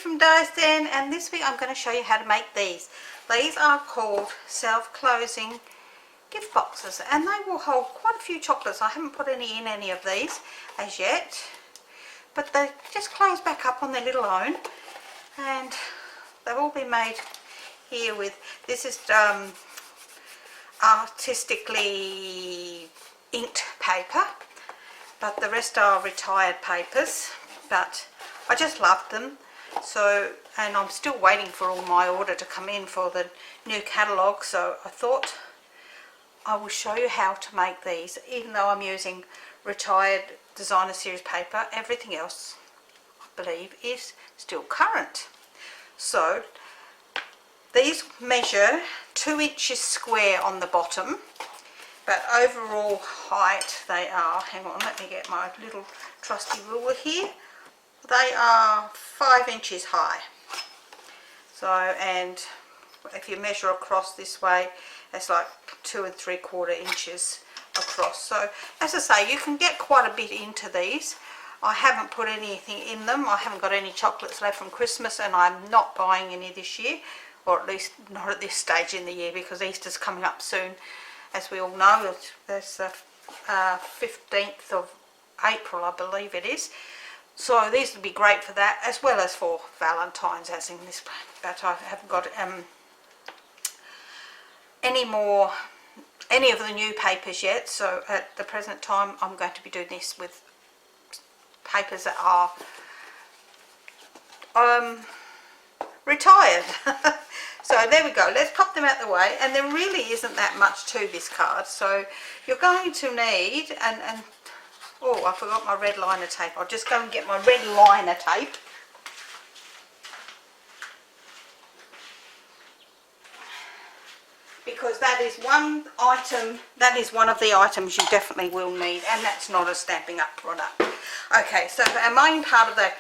from Diane, and this week I'm going to show you how to make these. These are called self-closing gift boxes, and they will hold quite a few chocolates. I haven't put any in any of these as yet, but they just close back up on their little own, and they've all been made here with, this is artistically inked paper, but the rest are retired papers, but I just loved them. So, and I'm still waiting for all my order to come in for the new catalogue, so I thought I will show you how to make these. Even though I'm using retired designer series paper, everything else I believe is still current. So these measure 2 inches square on the bottom, but overall height they are, hang on, let me get my little trusty ruler here, they are 5 inches high. So, and if you measure across this way, it's like 2 3/4 inches across. So as I say, you can get quite a bit into these. I haven't put anything in them. I haven't got any chocolates left from Christmas, and I'm not buying any this year, or at least not at this stage in the year, because Easter's coming up soon. As we all know, there's the 15th of April, I believe it is. So these would be great for that, as well as for Valentine's, as in this, but I haven't got any of the new papers yet. So at the present time I'm going to be doing this with papers that are retired. So there we go, let's pop them out the way. And there really isn't that much to this card, so you're going to need, and oh, I forgot my red liner tape. I'll just go and get my red liner tape. Because that is one item, that is one of the items you definitely will need, and that's not a Stampin' Up product. Okay, so our main part of the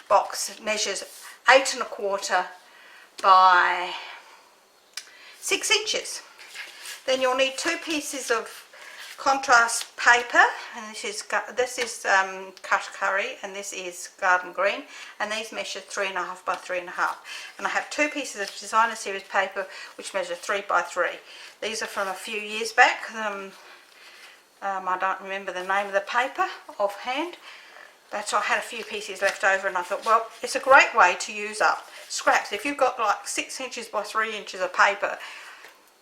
box measures 8 1/4 by 6 inches. Then you'll need 2 pieces of contrast paper, and this is cut curry, and this is garden green, and these measure 3 1/2 by 3 1/2. And I have 2 pieces of designer series paper which measure 3 by 3. These are from a few years back. I don't remember the name of the paper offhand, but I had a few pieces left over, and I thought, well, it's a great way to use up scraps. If you've got like 6 inches by 3 inches of paper,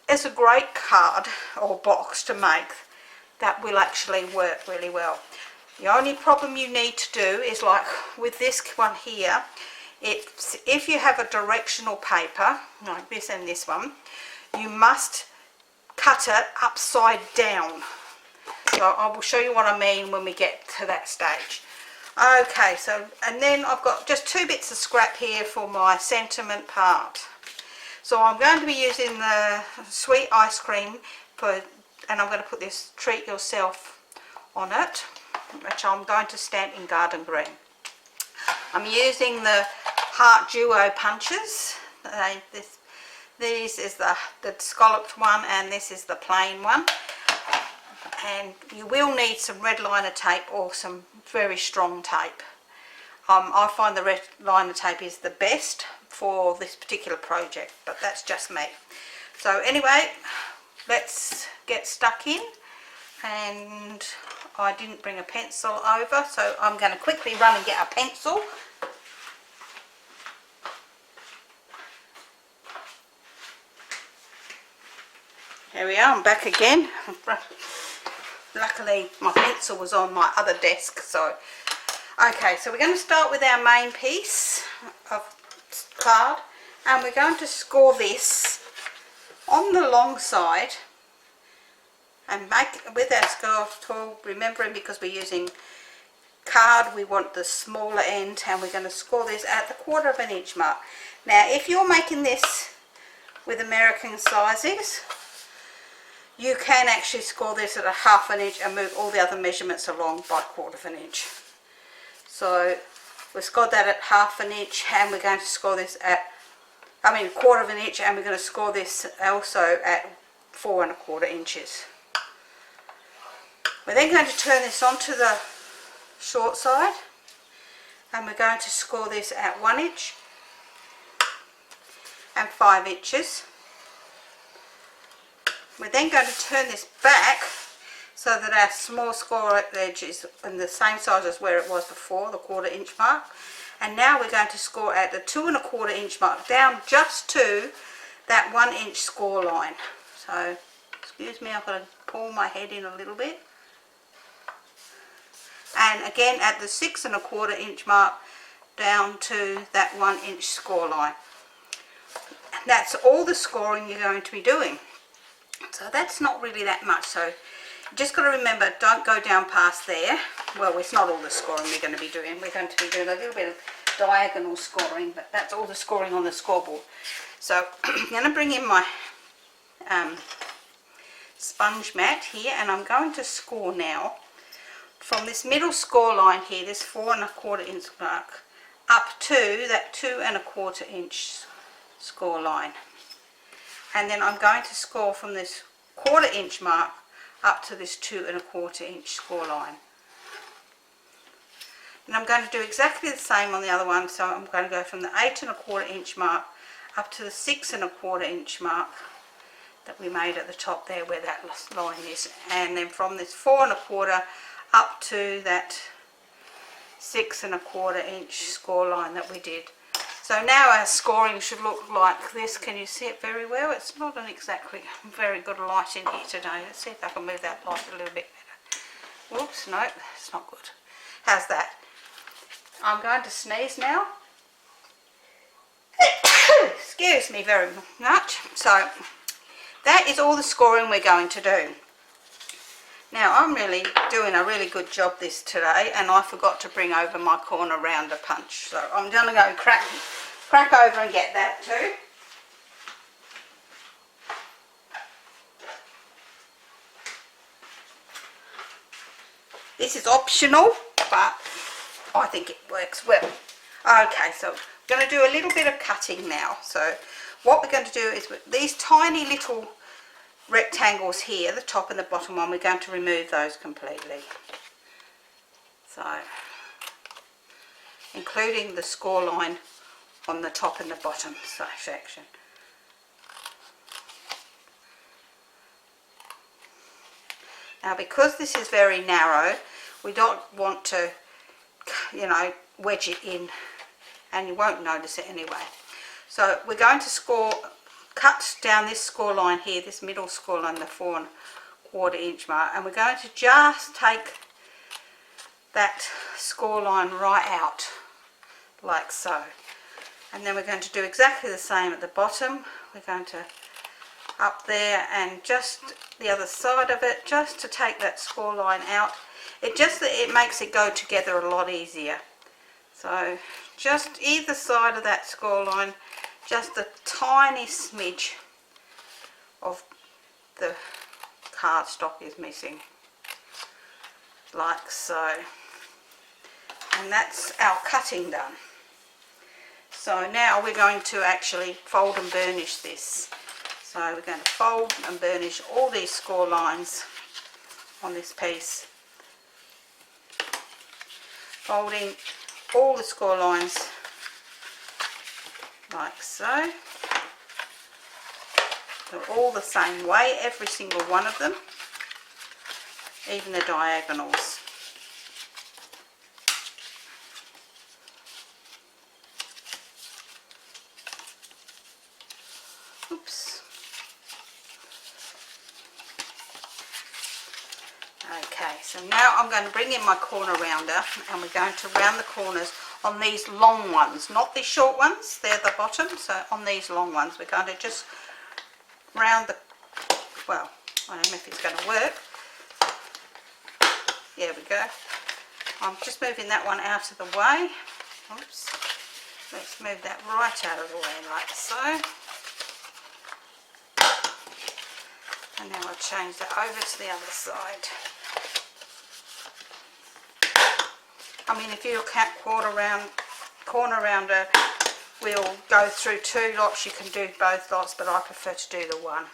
it's a great card or box to make that will actually work really well. The only problem you need to do is, like with this one here, if you have a directional paper like this and this one, you must cut it upside down. So I will show you what I mean when we get to that stage. Okay, so, and then I've got just 2 bits of scrap here for my sentiment part. So I'm going to be using the sweet ice cream and I'm going to put this treat yourself on it, which I'm going to stamp in garden green. I'm using the Heart Duo punches. This is the scalloped one, and this is the plain one. And you will need some red liner tape or some very strong tape. I find the red liner tape is the best for this particular project, but that's just me. So anyway, let's get stuck in. And I didn't bring a pencil over, so I'm going to quickly run and get a pencil. Here we are, I'm back again. Luckily my pencil was on my other desk. So okay, so we're going to start with our main piece of card, and we're going to score this on the long side and make with our score tool, remembering because we're using card we want the smaller end, and we're going to score this at the 1/4 inch mark. Now if you're making this with American sizes, you can actually score this at a 1/2 inch and move all the other measurements along by 1/4 inch. So we've scored that at 1/2 inch, and we're going to score this at, 1/4 inch, and we're going to score this also at 4 1/4 inches. We're then going to turn this onto the short side, and we're going to score this at 1 inch and 5 inches. We're then going to turn this back so that our small score edge is in the same size as where it was before, the 1/4 inch mark. And now we're going to score at the 2 1/4 inch mark, down just to that 1 inch score line. So, excuse me, I've got to pull my head in a little bit. And again at the 6 1/4 inch mark, down to that 1 inch score line. And that's all the scoring you're going to be doing. So that's not really that much. So just got to remember, don't go down past there. Well, it's not all the scoring we're going to be doing. We're going to be doing a little bit of diagonal scoring, but that's all the scoring on the scoreboard. So I'm going to bring in my sponge mat here, and I'm going to score now from this middle score line here, this 4 1/4 inch mark, up to that 2 1/4 inch score line. And then I'm going to score from this 1/4 inch mark up to this 2 1/4 inch score line. And I'm going to do exactly the same on the other one. So I'm going to go from the 8 1/4 inch mark up to the 6 1/4 inch mark that we made at the top there where that line is. And then from this 4 1/4 up to that 6 1/4 inch score line that we did. So now our scoring should look like this. Can you see it very well? It's not an exactly very good light in here today. Let's see if I can move that light a little bit better. Whoops, no, it's not good. How's that? I'm going to sneeze now. Excuse me very much. So that is all the scoring we're going to do. Now I'm really doing a really good job this today, and I forgot to bring over my corner rounder punch. So I'm going to go crack over and get that too. This is optional, but I think it works well. Okay, so I'm going to do a little bit of cutting now. So what we're going to do is with these tiny little rectangles here, the top and the bottom one, we're going to remove those completely. So, including the score line on the top and the bottom section. Now, because this is very narrow, we don't want to, you know, wedge it in, and you won't notice it anyway. So we're going to cut down this score line here, this middle score line, the 4 1/4 inch mark, and we're going to just take that score line right out like so. And then we're going to do exactly the same at the bottom. We're going to up there and just the other side of it, just to take that score line out. It makes it go together a lot easier. So just either side of that score line, just a tiny smidge of the cardstock is missing, like so. And that's our cutting done. So now we're going to actually fold and burnish this. So we're going to fold and burnish all these score lines on this piece, folding all the score lines like so. They're all the same way, every single one of them, even the diagonals. Oops. Okay, so now I'm going to bring in my corner rounder, and we're going to round the corners on these long ones, not the short ones, they're the bottom. So on these long ones we're going to just round the, well, I don't know if it's going to work. There we go. I'm just moving that one out of the way. Oops. Let's move that right out of the way like so. And then we'll change that over to the other side. I mean, if your corner rounder will go through 2 lots, you can do both lots, but I prefer to do the one.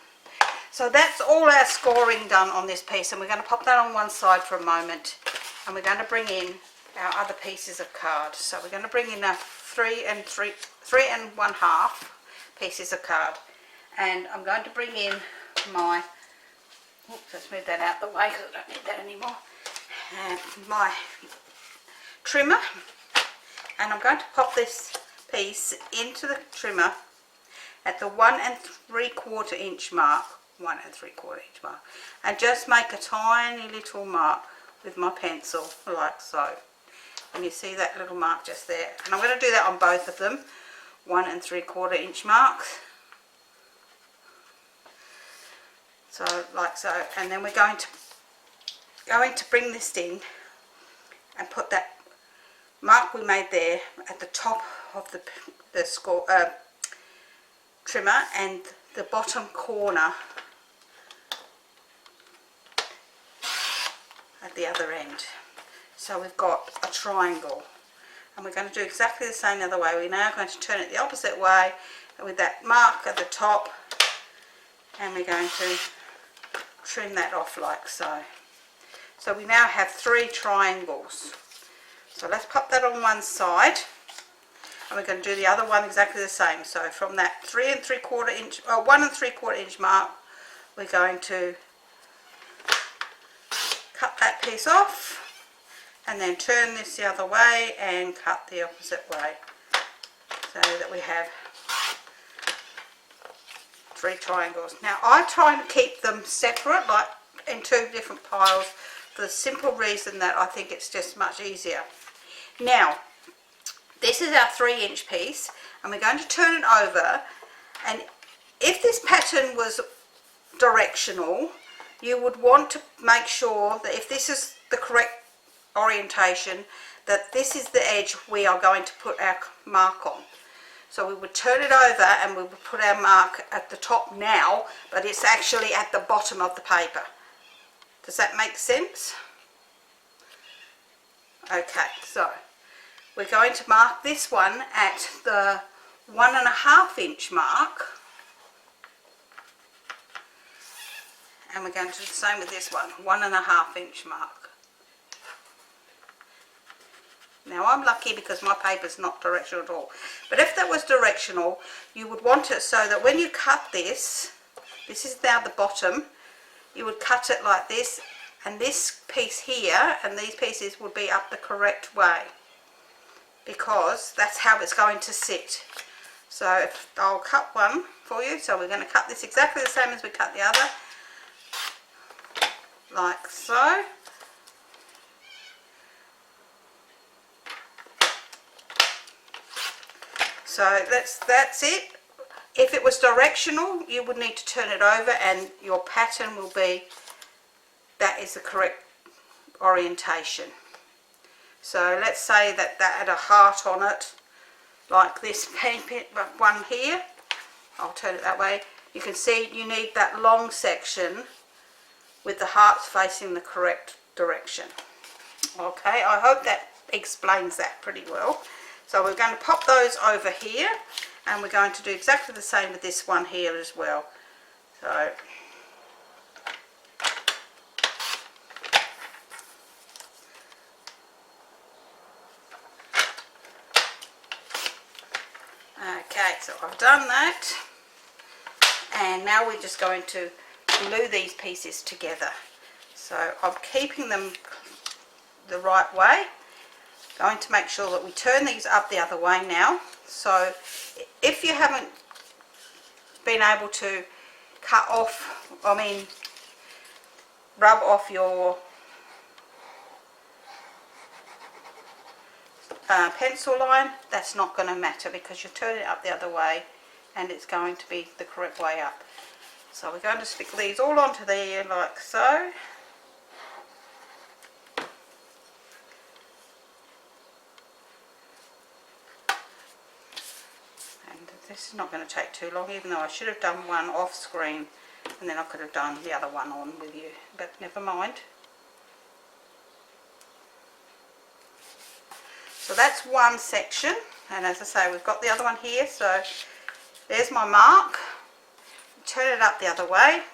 So that's all our scoring done on this piece, and we're going to pop that on one side for a moment, and we're going to bring in our other pieces of card. So we're going to bring in a 3 1/2 pieces of card, and I'm going to bring in my, oops, let's move that out the way because I don't need that anymore, my trimmer, and I'm going to pop this piece into the trimmer at the 1 3/4 inch mark, 1 3/4 inch mark, and just make a tiny little mark with my pencil like so. And you see that little mark just there, and I'm going to do that on both of them, 1 3/4 inch marks, so like so. And then we're going to bring this in and put that mark we made there at the top of the trimmer and the bottom corner at the other end. So we've got a triangle, and we're going to do exactly the same the other way. We're now going to turn it the opposite way with that mark at the top, and we're going to trim that off like so. So we now have 3 triangles. So let's pop that on one side, and we're going to do the other one exactly the same. So from that 1 3/4 inch mark, we're going to cut that piece off, and then turn this the other way and cut the opposite way, so that we have 3 triangles. Now I try and keep them separate, like in 2 different piles, for the simple reason that I think it's just much easier. Now this is our 3-inch piece, and we're going to turn it over, and if this pattern was directional, you would want to make sure that if this is the correct orientation, that this is the edge we are going to put our mark on. So we would turn it over and we would put our mark at the top now, but it's actually at the bottom of the paper. Does that make sense? Okay, so we're going to mark this one at the 1 1/2 inch mark, and we're going to do the same with this one, 1 1/2 inch mark. Now I'm lucky because my paper's not directional at all, but if that was directional, you would want it so that when you cut this is now the bottom, you would cut it like this, and this piece here and these pieces would be up the correct way, because that's how it's going to sit. So I'll cut one for you. So we're going to cut this exactly the same as we cut the other, like so. So that's it. If it was directional, you would need to turn it over, and your pattern will be, that is the correct orientation. So let's say that had a heart on it, like this one here. I'll turn it that way. You can see you need that long section with the hearts facing the correct direction. Okay, I hope that explains that pretty well. So we're going to pop those over here, and we're going to do exactly the same with this one here as well. So okay, so I've done that, and now we're just going to glue these pieces together. So I'm keeping them the right way, going to make sure that we turn these up the other way now. So if you haven't been able to rub off your pencil line, that's not going to matter, because you turn it up the other way and it's going to be the correct way up. So we're going to stick these all onto there like so. This is not going to take too long, even though I should have done one off screen, and then I could have done the other one on with you, but never mind. So that's one section, and as I say, we've got the other one here. So there's my mark. Turn it up the other way,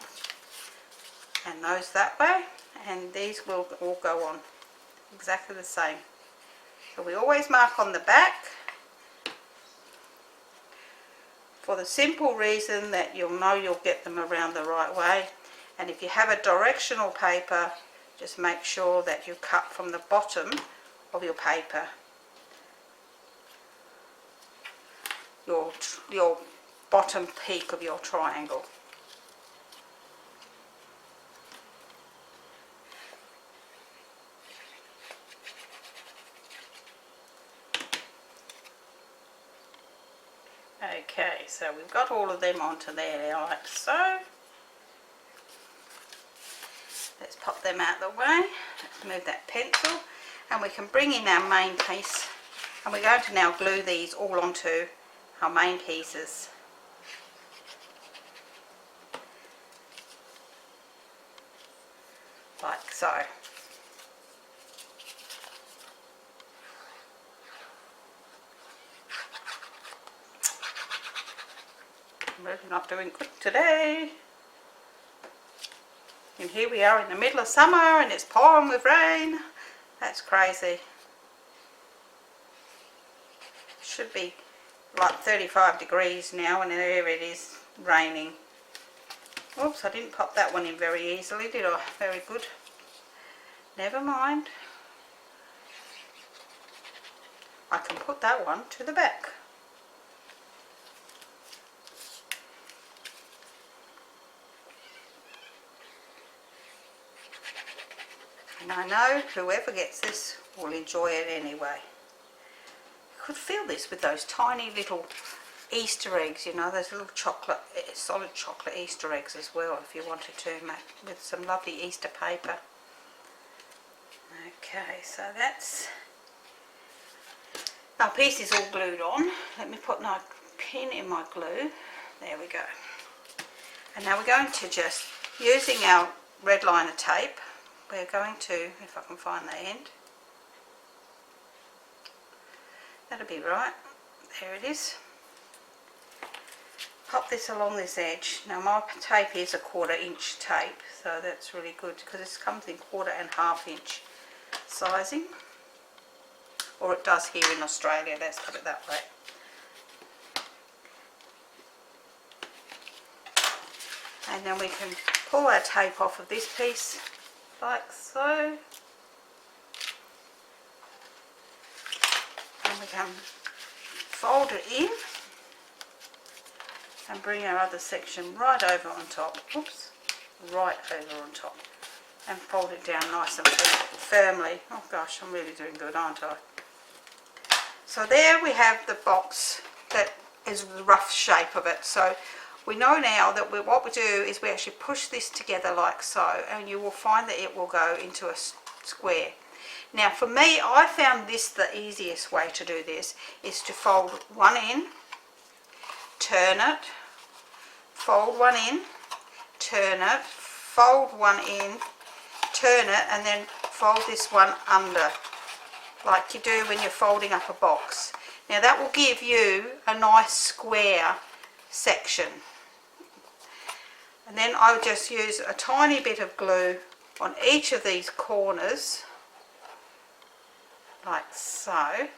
and those that way, and these will all go on exactly the same. So we always mark on the back for the simple reason that you'll know you'll get them around the right way. And if you have a directional paper, just make sure that you cut from the bottom of your paper, your bottom peak of your triangle. Okay, so we've got all of them onto there like so. Let's pop them out of the way. Let's move that pencil, and we can bring in our main piece, and we're going to now glue these all onto our main pieces. Like so. We're not doing good today. And here we are in the middle of summer and it's pouring with rain. That's crazy. Should be like 35 degrees now, and there it is raining. Oops, I didn't pop that one in very easily, did I? Very good. Never mind. I can put that one to the back. And I know whoever gets this will enjoy it anyway. You could feel this with those tiny little Easter eggs, you know, those little chocolate, solid chocolate Easter eggs as well, if you wanted to, with some lovely Easter paper. Okay, so that's, our piece is all glued on. Let me put my pin in my glue. There we go. And now we're going to just, using our red liner tape, we're going to, if I can find the end, that'll be right, there it is, pop this along this edge. Now my tape is a 1/4 inch tape, so that's really good because this comes in 1/4 and 1/2 inch sizing, or it does here in Australia, let's put it that way. And then we can pull our tape off of this piece like so, and we can fold it in and bring our other section right over on top. Oops, right over on top, and fold it down nice and firmly. Oh gosh, I'm really doing good, aren't I? So there we have the box that is the rough shape of it. So we know now that what we do is we actually push this together like so, and you will find that it will go into a square. Now for me, I found this the easiest way to do this, is to fold one in, turn it, fold one in, turn it, fold one in, turn it, and then fold this one under, like you do when you're folding up a box. Now that will give you a nice square section. And then I would just use a tiny bit of glue on each of these corners, like so.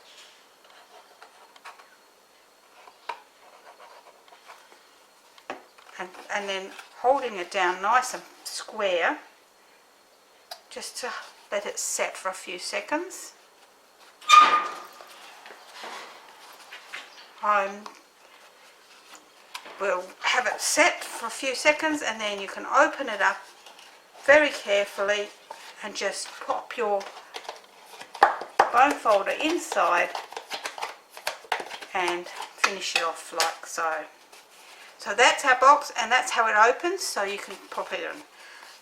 And then holding it down nice and square, just to let it set for a few seconds. We'll have it set for a few seconds, and then you can open it up very carefully and just pop your bone folder inside and finish it off like so. So that's our box, and that's how it opens, so you can pop it in.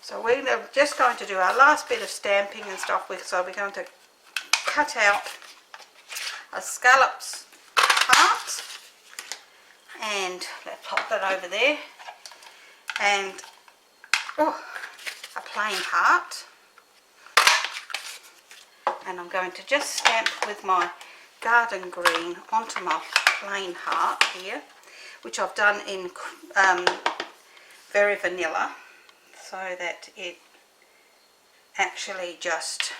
So we're just going to do our last bit of stamping and stuff with, so we're going to cut out a scallops part, and let's pop that over there, and a plain heart, and I'm going to just stamp with my garden green onto my plain heart here, which I've done in very vanilla, so that it actually just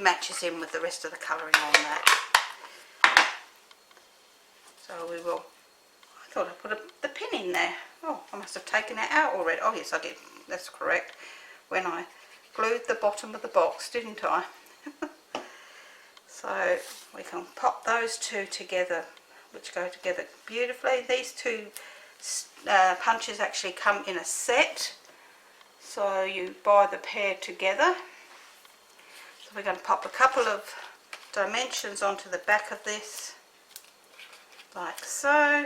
matches in with the rest of the colouring on that. So we will, I thought I put the pin in there. Oh, I must have taken it out already. Oh yes, I did, that's correct. When I glued the bottom of the box, didn't I? So we can pop those two together, which go together beautifully. These two punches actually come in a set, so you buy the pair together. So we're going to pop a couple of dimensions onto the back of this, like so.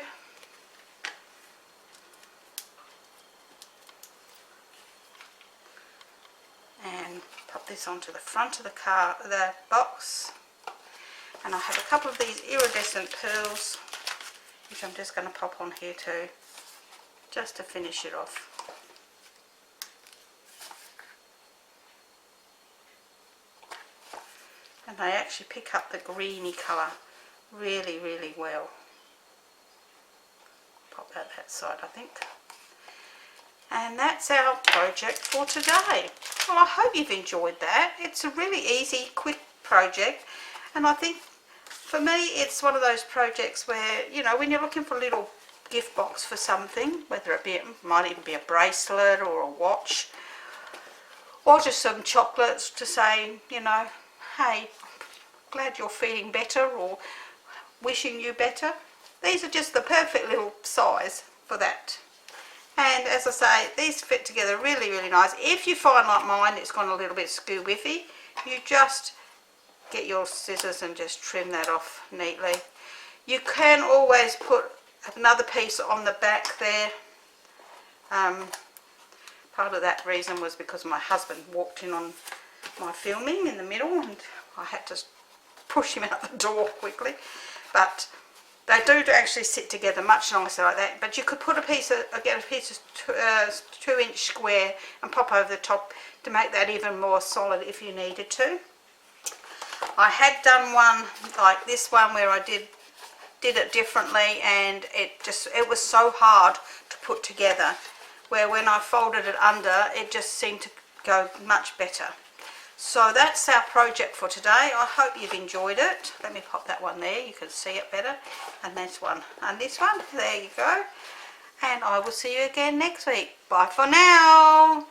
And pop this onto the front of the box. And I have a couple of these iridescent pearls, which I'm just going to pop on here too, just to finish it off. And they actually pick up the greeny colour really, really well. Pop that side, I think. And that's our project for today. Well, I hope you've enjoyed that. It's a really easy, quick project, and I think for me it's one of those projects where, you know, when you're looking for a little gift box for something, whether it be, it might even be a bracelet or a watch, or just some chocolates to say, you know, hey, glad you're feeling better, or wishing you better. These are just the perfect little size for that. And as I say, these fit together really, really nice. If you find, like mine, it's gone a little bit skew-whiffy, you just get your scissors and just trim that off neatly. You can always put another piece on the back there. Part of that reason was because my husband walked in on my filming in the middle and I had to push him out the door quickly. But they do actually sit together much nicer like that. But you could put get a piece of 2-inch square and pop over the top to make that even more solid if you needed to. I had done one like this one where I did it differently, and it was so hard to put together, where when I folded it under, it just seemed to go much better. So that's our project for today. I hope you've enjoyed it. Let me pop that one there, you can see it better. And this one, and this one, there you go. And I will see you again next week. Bye for now.